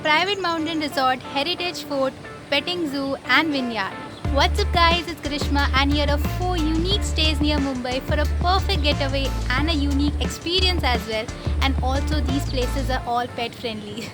private mountain resort, heritage fort, petting zoo, and vineyard. What's up, guys? It's Grishma, and here are 4 unique stays near Mumbai for a perfect getaway and a unique experience as well. And also, these places are all pet friendly.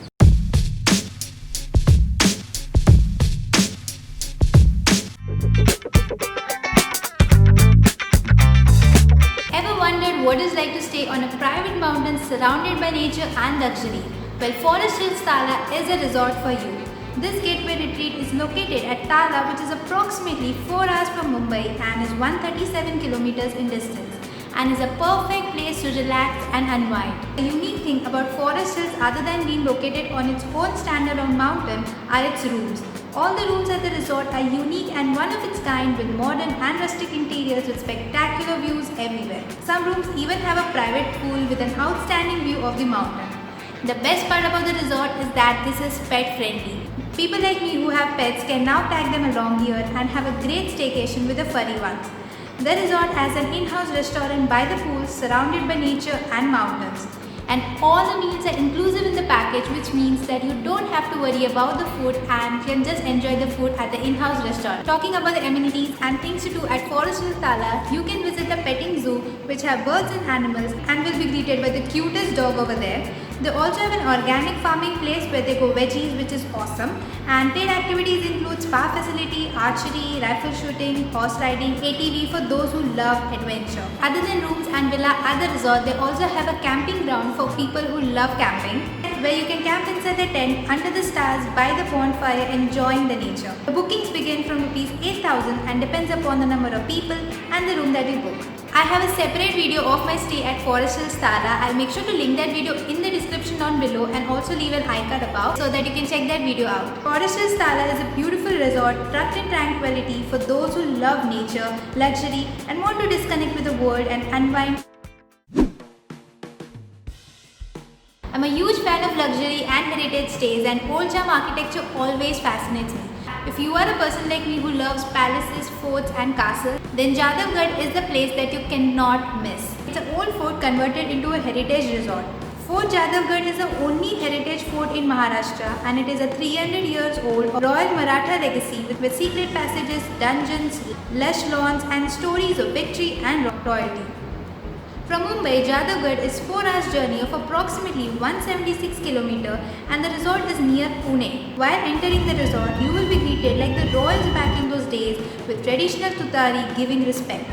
Ever wondered what it's like to stay on a private mountain surrounded by nature and luxury? Well, Forest Hills Tala is a resort for you. This gateway retreat is located at Tala, which is approximately 4 hours from Mumbai and is 137 kilometers in distance, and is a perfect place to relax and unwind. The unique thing about Forest Hills, other than being located on its own standalone mountain, are its rooms. All the rooms at the resort are unique and one of its kind, with modern and rustic interiors with spectacular views everywhere. Some rooms even have a private pool with an outstanding view of the mountain. The best part about the resort is that this is pet friendly. People like me who have pets can now tag them along here and have a great staycation with the furry ones. The resort has an in-house restaurant by the pool surrounded by nature and mountains. And all the meals are inclusive in the package, which means that you don't have to worry about the food and can just enjoy the food at the in-house restaurant. Talking about the amenities and things to do at Forest Hills Tala, you can visit the petting zoo, which have birds and animals, and will be greeted by the cutest dog over there. They also have an organic farming place where they grow veggies, which is awesome. And paid activities include spa facility, archery, rifle shooting, horse riding, ATV for those who love adventure. Other than rooms and villa at the resort, they also have a camping ground for people who love camping, where you can camp inside the tent under the stars by the bonfire, enjoying the nature. The bookings begin from Rs 8,000 and depends upon the number of people and the room that you book. I have a separate video of my stay at Forest Hills Tala. I'll make sure to link that video in the description down below and also leave an iCard above so that you can check that video out. Forest Hills Tala is a beautiful resort tucked in tranquility for those who love nature, luxury, and want to disconnect with the world and unwind. I'm a huge fan of luxury and heritage stays, and old charm architecture always fascinates me. If you are a person like me who loves palaces, forts and castles, then Jadavgarh is the place that you cannot miss. It's an old fort converted into a heritage resort. Fort Jadavgarh is the only heritage fort in Maharashtra, and it is a 300 years old royal Maratha legacy with secret passages, dungeons, lush lawns and stories of victory and royalty. From Mumbai, Jadavgarh is 4 hours journey of approximately 176 km, and the resort is near Pune. While entering the resort, you will be greeted like the royals back in those days with traditional tutari giving respect.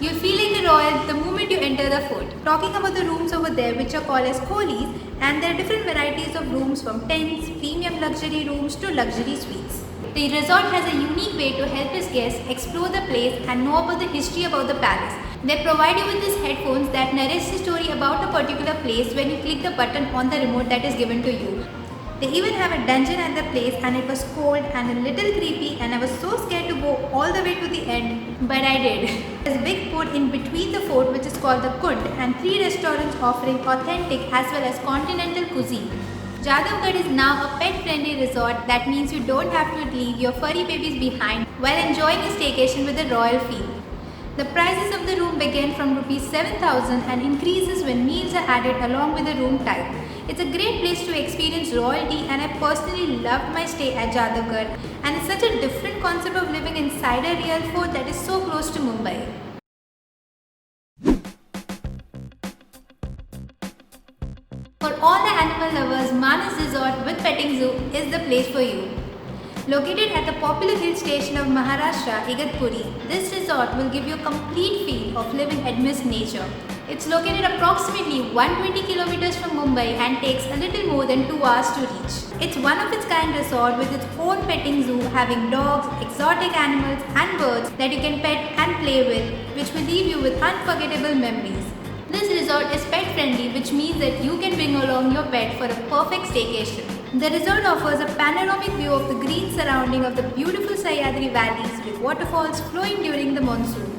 You'll feel like a royal the moment you enter the fort. Talking about the rooms over there, which are called as colis, and there are different varieties of rooms, from tents, premium luxury rooms to luxury suites. The resort has a unique way to help its guests explore the place and know about the history about the palace. They provide you with these headphones that narrates the story about a particular place when you click the button on the remote that is given to you. They even have a dungeon at the place, and it was cold and a little creepy, and I was so scared to go all the way to the end, but I did. There's a big fort in between the fort which is called the Kund, and 3 restaurants offering authentic as well as continental cuisine. Jadavgarh is now a pet-friendly resort. That means you don't have to leave your furry babies behind while enjoying a staycation with a royal feel. The prices of the room begin from Rs 7,000 and increases when meals are added along with the room type. It's a great place to experience royalty, and I personally loved my stay at Jadavgarh, and it's such a different concept of living inside a real fort that is so close to Mumbai. For all the animal lovers, Manas Resort with Petting Zoo is the place for you. Located at the popular hill station of Maharashtra, Igatpuri, this resort will give you a complete feel of living amidst nature. It's located approximately 120 kilometers from Mumbai and takes a little more than 2 hours to reach. It's one of its kind resort with its own petting zoo, having dogs, exotic animals and birds that you can pet and play with, which will leave you with unforgettable memories. This resort is pet friendly, which means that you can bring along your pet for a perfect staycation. The resort offers a panoramic view of the green surrounding of the beautiful Sahyadri valleys with waterfalls flowing during the monsoon.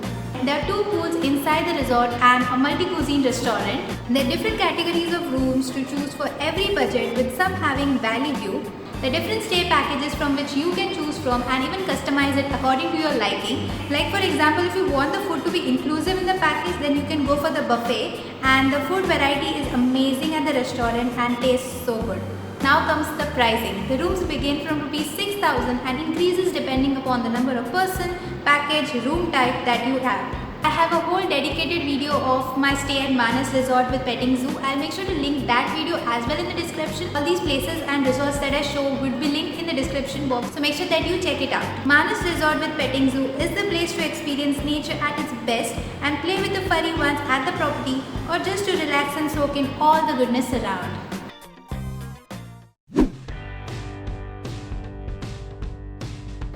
There are 2 pools inside the resort and a multi-cuisine restaurant. There are different categories of rooms to choose for every budget, with some having valley view. There are different stay packages from which you can choose from and even customize it according to your liking. Like for example, if you want the food to be inclusive in the package, then you can go for the buffet, and the food variety is amazing at the restaurant and tastes so good. Now comes the pricing. The rooms begin from rupees 6,000 and increases depending upon the number of person, package, room type that you have. I have a whole dedicated video of my stay at Manas Resort with Petting Zoo. I'll make sure to link that video as well in the description. All these places and resorts that I show would be linked in the description box, so make sure that you check it out. Manas Resort with Petting Zoo is the place to experience nature at its best and play with the furry ones at the property, or just to relax and soak in all the goodness around.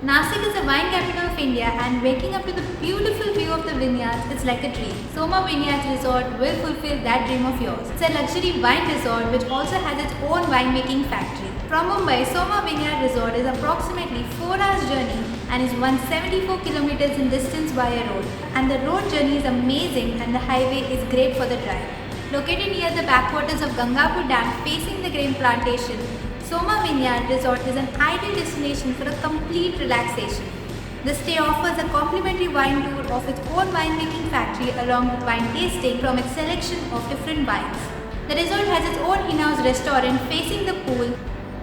Nasik is the wine capital of India, and waking up to the beautiful view of the vineyards is like a dream. Soma Vineyards Resort will fulfill that dream of yours. It's a luxury wine resort which also has its own winemaking factory. From Mumbai, Soma Vineyard Resort is approximately 4 hours journey and is 174 kilometers in distance via road. And the road journey is amazing and the highway is great for the drive. Located near the backwaters of Gangapur Dam facing the grain plantation, Soma Vineyard Resort is an ideal destination for a complete relaxation. The stay offers a complimentary wine tour of its own winemaking factory along with wine tasting from its selection of different wines. The resort has its own in-house restaurant facing the pool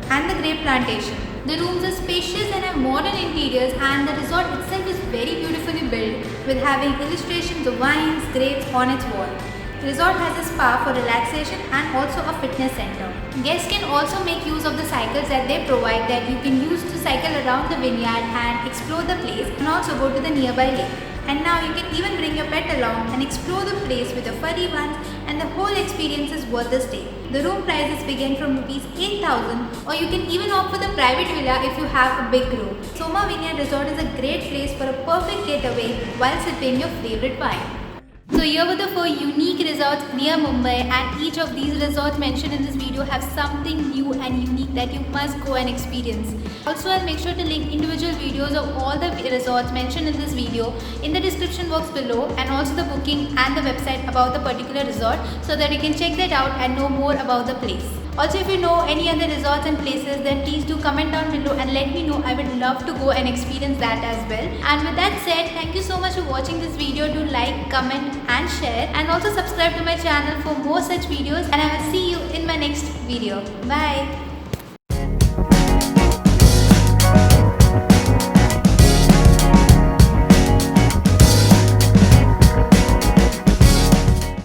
and the grape plantation. The rooms are spacious and have modern interiors, and the resort itself is very beautifully built with having illustrations of wines, grapes on its wall. The resort has a spa for relaxation and also a fitness center. Guests can also make use of the cycles that they provide that you can use to cycle around the vineyard and explore the place, and also go to the nearby lake. And now you can even bring your pet along and explore the place with the furry ones, and the whole experience is worth the stay. The room prices begin from rupees 8,000, or you can even opt for the private villa if you have a big room. Soma Vineyard Resort is a great place for a perfect getaway while sipping your favorite wine. So here were the 4 unique resorts near Mumbai, and each of these resorts mentioned in this video have something new and unique that you must go and experience. Also, I'll make sure to link individual videos of all the resorts mentioned in this video in the description box below, and also the booking and the website about the particular resort, so that you can check that out and know more about the place. Also, if you know any other resorts and places, then please do comment down below and let me know. I would love to go and experience that as well. And with that said, thank you so much for watching this video. Do like, comment and share, and also subscribe to my channel for more such videos, and I will see you in my next video. Bye.